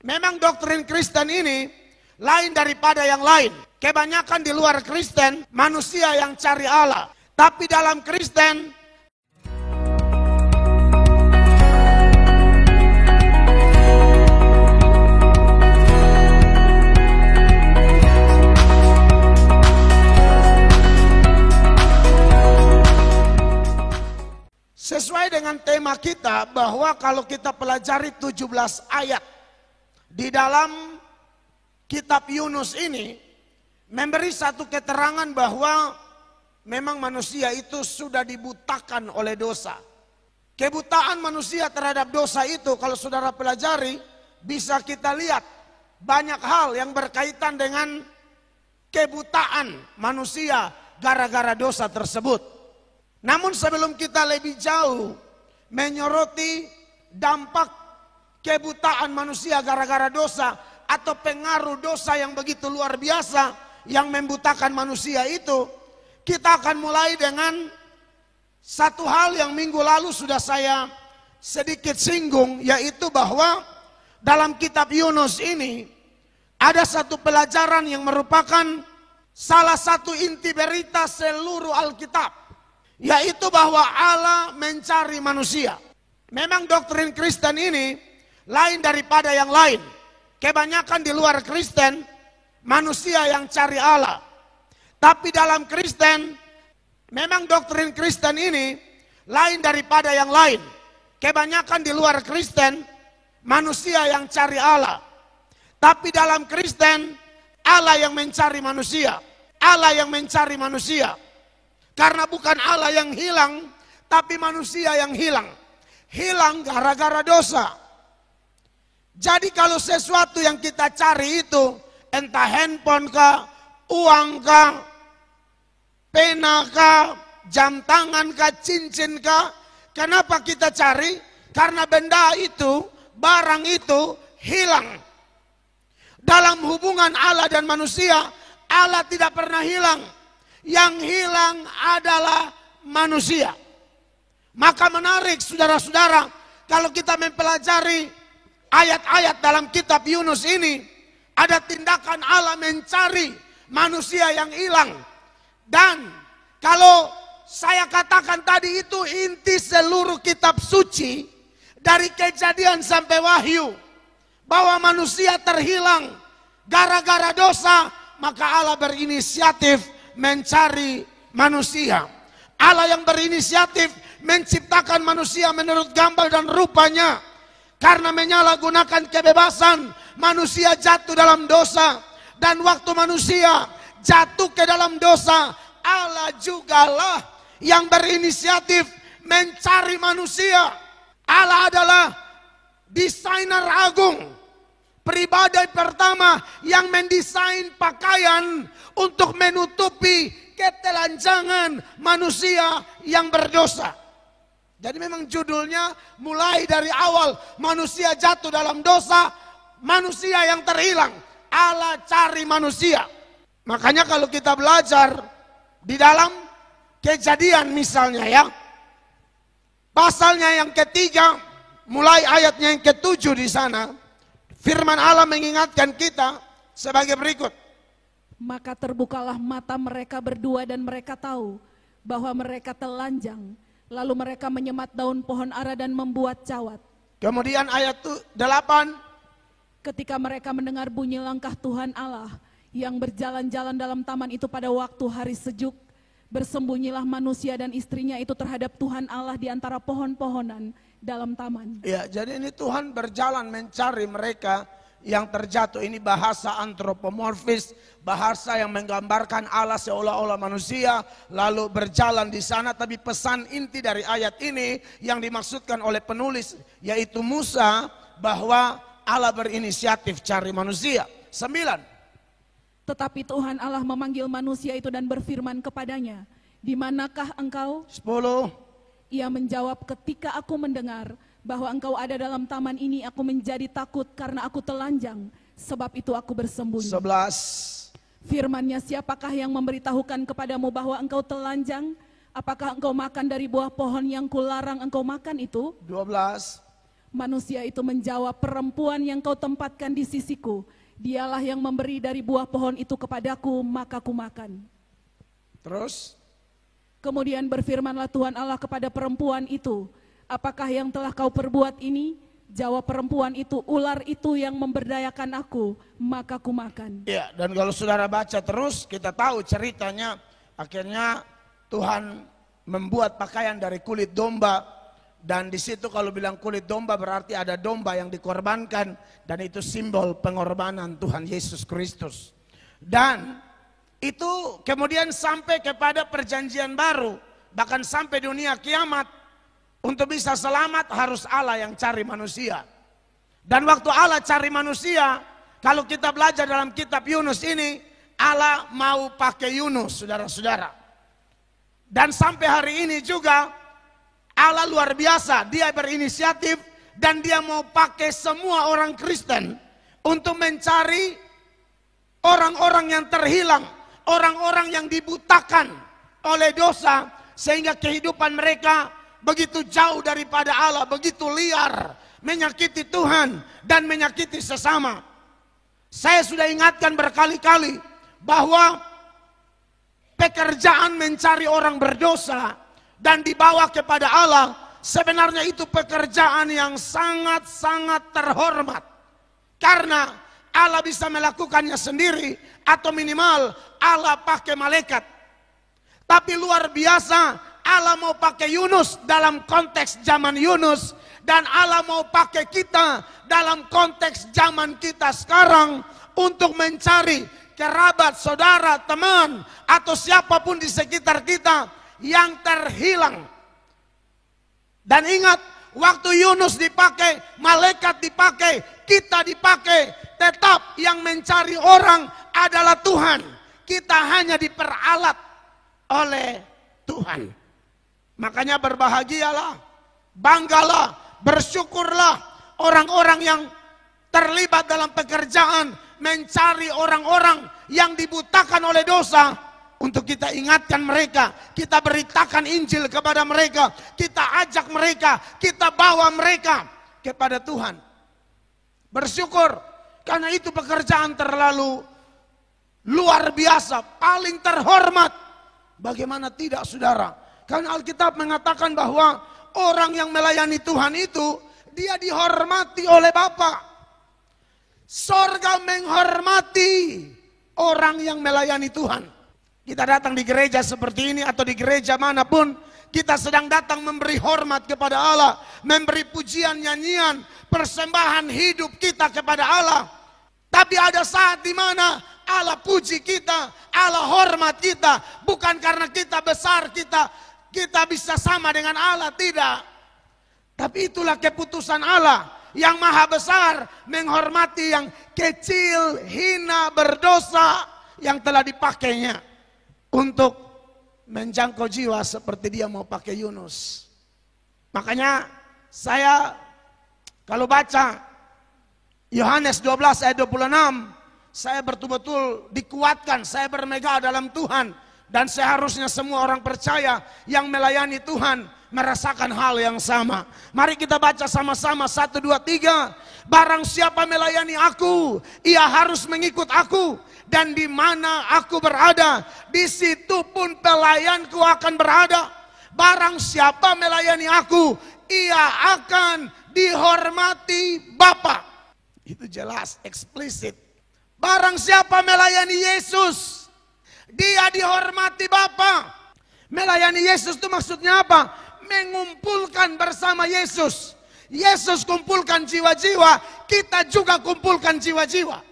Memang doktrin Kristen ini lain daripada yang lain. Kebanyakan di luar Kristen manusia yang cari Allah. Tapi dalam Kristen sesuai dengan tema kita bahwa kalau kita pelajari 17 ayat di dalam kitab Yunus ini memberi satu keterangan bahwa memang manusia itu sudah dibutakan oleh dosa. Kebutaan manusia terhadap dosa itu kalau saudara pelajari bisa kita lihat banyak hal yang berkaitan dengan kebutaan manusia gara-gara dosa tersebut. Namun sebelum kita lebih jauh menyoroti dampak kebutaan manusia gara-gara dosa atau pengaruh dosa yang begitu luar biasa yang membutakan manusia itu, kita akan mulai dengan satu hal yang minggu lalu sudah saya sedikit singgung, yaitu bahwa dalam kitab Yunus ini ada satu pelajaran yang merupakan salah satu inti berita seluruh Alkitab, yaitu bahwa Allah mencari manusia. Memang doktrin Kristen ini lain daripada yang lain. Kebanyakan di luar Kristen manusia yang cari Allah. Tapi dalam Kristen memang doktrin Kristen ini lain daripada yang lain. Kebanyakan di luar Kristen manusia yang cari Allah. Tapi dalam Kristen Allah yang mencari manusia. Allah yang mencari manusia. Karena bukan Allah yang hilang, tapi manusia yang hilang. Hilang gara-gara dosa. Jadi kalau sesuatu yang kita cari itu, entah handphone kah, uang kah, pena kah, jam tangan kah, cincin kah, kenapa kita cari? Karena benda itu, barang itu hilang. Dalam hubungan Allah dan manusia, Allah tidak pernah hilang. Yang hilang adalah manusia. Maka menarik saudara-saudara, kalau kita mempelajari ayat-ayat dalam kitab Yunus ini, ada tindakan Allah mencari manusia yang hilang. Dan kalau saya katakan tadi itu inti seluruh kitab suci, dari Kejadian sampai Wahyu, bahwa manusia terhilang gara-gara dosa, maka Allah berinisiatif mencari manusia. Allah yang berinisiatif menciptakan manusia menurut gambar dan rupanya. Karena menyalahgunakan kebebasan, manusia jatuh dalam dosa. Dan waktu manusia jatuh ke dalam dosa, Allah jugalah yang berinisiatif mencari manusia. Allah adalah desainer agung, pribadi pertama yang mendesain pakaian untuk menutupi ketelanjangan manusia yang berdosa. Jadi memang judulnya mulai dari awal manusia jatuh dalam dosa, manusia yang terhilang. Allah cari manusia. Makanya kalau kita belajar di dalam Kejadian misalnya ya, pasalnya yang ketiga, mulai ayatnya yang ketujuh di sana, firman Allah mengingatkan kita sebagai berikut. Maka terbukalah mata mereka berdua dan mereka tahu bahwa mereka telanjang. Lalu mereka menyemat daun pohon ara dan membuat cawat. Kemudian ayat 8. Ketika mereka mendengar bunyi langkah Tuhan Allah yang berjalan-jalan dalam taman itu pada waktu hari sejuk, bersembunyilah manusia dan istrinya itu terhadap Tuhan Allah di antara pohon-pohonan dalam taman. Ya, jadi ini Tuhan berjalan mencari mereka yang terjatuh. Ini bahasa antropomorfis, bahasa yang menggambarkan Allah seolah-olah manusia lalu berjalan di sana. Tapi pesan inti dari ayat ini yang dimaksudkan oleh penulis yaitu Musa, bahwa Allah berinisiatif cari manusia. 9. Tetapi Tuhan Allah memanggil manusia itu dan berfirman kepadanya, di manakah engkau? 10. Ia menjawab, ketika aku mendengar bahwa engkau ada dalam taman ini, aku menjadi takut karena aku telanjang, sebab itu aku bersembunyi. 11. Firman-Nya, siapakah yang memberitahukan kepadamu bahwa engkau telanjang? Apakah engkau makan dari buah pohon yang kularang engkau makan itu? 12. Manusia itu menjawab, perempuan yang kau tempatkan di sisiku, dialah yang memberi dari buah pohon itu kepadaku, maka kumakan. Terus? Kemudian berfirmanlah Tuhan Allah kepada perempuan itu, apakah yang telah kau perbuat ini? Jawab perempuan itu, ular itu yang memberdayakan aku, maka kumakan. Ya, dan kalau saudara baca terus, kita tahu ceritanya, akhirnya Tuhan membuat pakaian dari kulit domba. Dan di situ kalau bilang kulit domba berarti ada domba yang dikorbankan, dan itu simbol pengorbanan Tuhan Yesus Kristus. Dan itu kemudian sampai kepada perjanjian baru, bahkan sampai dunia kiamat. Untuk bisa selamat harus Allah yang cari manusia. Dan waktu Allah cari manusia, kalau kita belajar dalam kitab Yunus ini, Allah mau pakai Yunus, saudara-saudara. Dan sampai hari ini juga Allah luar biasa, dia berinisiatif dan dia mau pakai semua orang Kristen untuk mencari orang-orang yang terhilang, orang-orang yang dibutakan oleh dosa, sehingga kehidupan mereka begitu jauh daripada Allah, begitu liar, menyakiti Tuhan dan menyakiti sesama. Saya sudah ingatkan berkali-kali bahwa pekerjaan mencari orang berdosa dan dibawa kepada Allah, sebenarnya itu pekerjaan yang sangat-sangat terhormat. Karena Allah bisa melakukannya sendiri atau minimal Allah pakai malaikat. Tapi luar biasa, Allah mau pakai Yunus dalam konteks zaman Yunus, dan Allah mau pakai kita dalam konteks zaman kita sekarang untuk mencari kerabat, saudara, teman, atau siapapun di sekitar kita yang terhilang. Dan ingat, waktu Yunus dipakai, malaikat dipakai, kita dipakai, tetap yang mencari orang adalah Tuhan. Kita hanya diperalat oleh Tuhan. Makanya berbahagialah, banggalah, bersyukurlah orang-orang yang terlibat dalam pekerjaan mencari orang-orang yang dibutakan oleh dosa. Untuk kita ingatkan mereka, kita beritakan Injil kepada mereka, kita ajak mereka, kita bawa mereka kepada Tuhan. Bersyukur, karena itu pekerjaan terlalu luar biasa, paling terhormat. Bagaimana tidak, saudara? Karena Alkitab mengatakan bahwa orang yang melayani Tuhan itu, dia dihormati oleh Bapa. Sorga menghormati orang yang melayani Tuhan. Kita datang di gereja seperti ini atau di gereja manapun, kita sedang datang memberi hormat kepada Allah, memberi pujian, nyanyian, persembahan hidup kita kepada Allah. Tapi ada saat di mana Allah puji kita, Allah hormat kita, bukan karena kita besar, kita bisa sama dengan Allah, tidak. Tapi itulah keputusan Allah yang maha besar, menghormati yang kecil, hina, berdosa, yang telah dipakainya untuk menjangkau jiwa seperti dia mau pakai Yunus. Makanya saya kalau baca Yohanes 12 ayat 26, saya betul-betul dikuatkan, saya bermegah dalam Tuhan. Dan seharusnya semua orang percaya yang melayani Tuhan merasakan hal yang sama. Mari kita baca sama-sama 1, 2, 3. Barang siapa melayani aku, ia harus mengikut aku. Dan di mana aku berada, di situ pun pelayanku akan berada. Barang siapa melayani aku, ia akan dihormati Bapa. Itu jelas, eksplisit. Barang siapa melayani Yesus, dia dihormati Bapa. Melayani Yesus itu maksudnya apa? Mengumpulkan bersama Yesus. Yesus kumpulkan jiwa-jiwa, kita juga kumpulkan jiwa-jiwa.